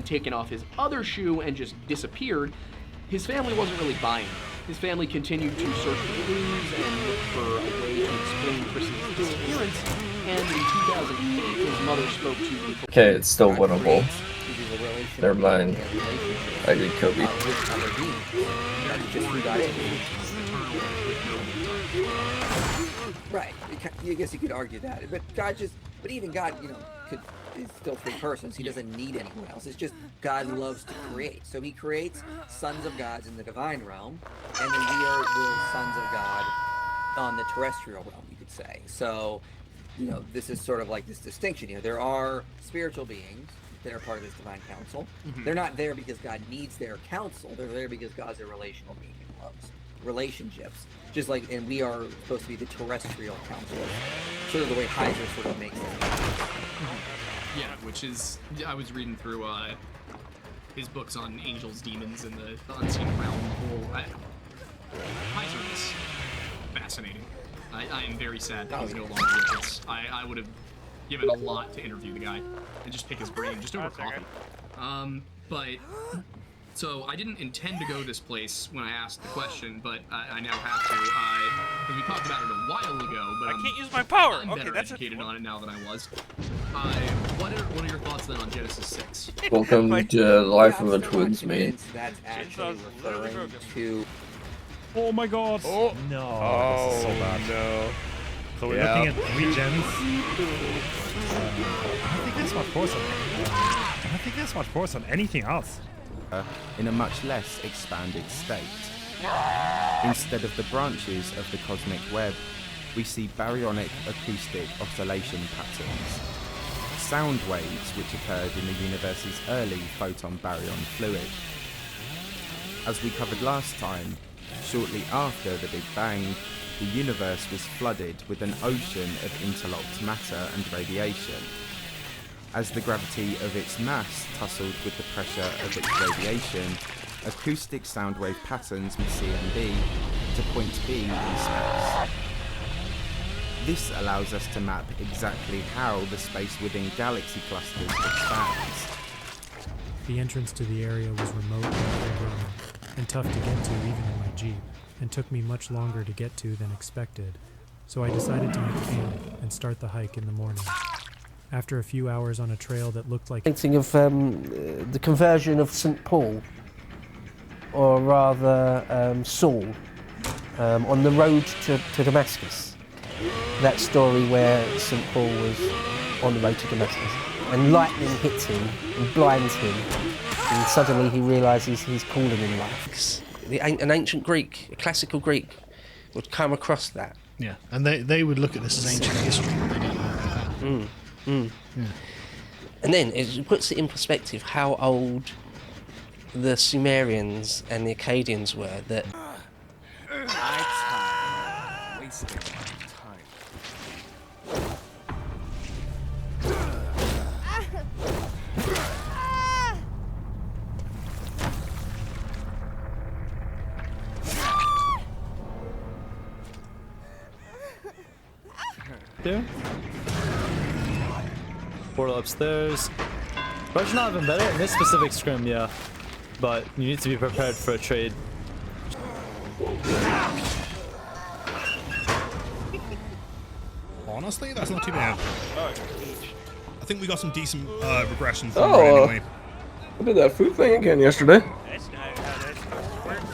taken off his other shoe and just disappeared, his family wasn't really buying it. His family continued to search for clues and look for a way to explain Chris's disappearance, and in 2008, his mother spoke to the... Okay, it's still winnable. Never mind. I did Kobe. Right. I guess you could argue that, but God but even God, is still three persons. He doesn't need anyone else. It's just God loves to create. So he creates sons of gods in the divine realm, and then we are the sons of God on the terrestrial realm, you could say. So, this is sort of like this distinction. There are spiritual beings that are part of this divine council. Mm-hmm. They're not there because God needs their counsel. They're there because God's a relational being and loves relationships. Just like, and we are supposed to be the terrestrial council. Sort of the way Heiser sort of makes it. Yeah, which is, I was reading through his books on angels, demons, and the unseen realm. Heiser is fascinating. I am very sad that he's no longer with us. I would have given a lot to interview the guy and just pick his brain, just over coffee. But, so I didn't intend to go this place when I asked the question, but I now have to. Because we talked about it a while ago, but I can't use my power. I'm better educated on it now than I was. What are your thoughts then on Genesis 6? Welcome to Life of a Twins, mate. That's actually referring to... Oh my god! Oh no! Oh, this is so bad. No! So we're looking at 3 gens. I don't think there's much force on. I don't think there's much force on anything else. In a much less expanded state. Instead of the branches of the cosmic web, we see baryonic acoustic oscillation patterns. Sound waves which occurred in the universe's early photon baryon fluid. As we covered last time, shortly after the Big Bang, the universe was flooded with an ocean of interlocked matter and radiation. As the gravity of its mass tussled with the pressure of its radiation, acoustic sound wave patterns from C and D to point B in space. This allows us to map exactly how the space within galaxy clusters expands. The entrance to the area was remote and overgrown, and tough to get to even in my Jeep, and took me much longer to get to than expected, so I decided to make camp and start the hike in the morning. After a few hours on a trail that looked like... Thinking of the conversion of St. Paul, or rather Saul, on the road to Damascus. That story where St. Paul was on the road to Damascus, and lightning hits him and blinds him, and suddenly he realises his calling in life. An ancient Greek, a classical Greek, would come across that. Yeah, and they would look at this as ancient history. They didn't know that. Yeah. And then it puts it in perspective how old the Sumerians and the Akkadians were. That wasted time. Here. Portal upstairs. But not even better in this specific scrim, yeah. But you need to be prepared for a trade. Honestly, that's not too bad. I think we got some decent regression from Brad anyway. I did that food thing again yesterday. That's not how that works.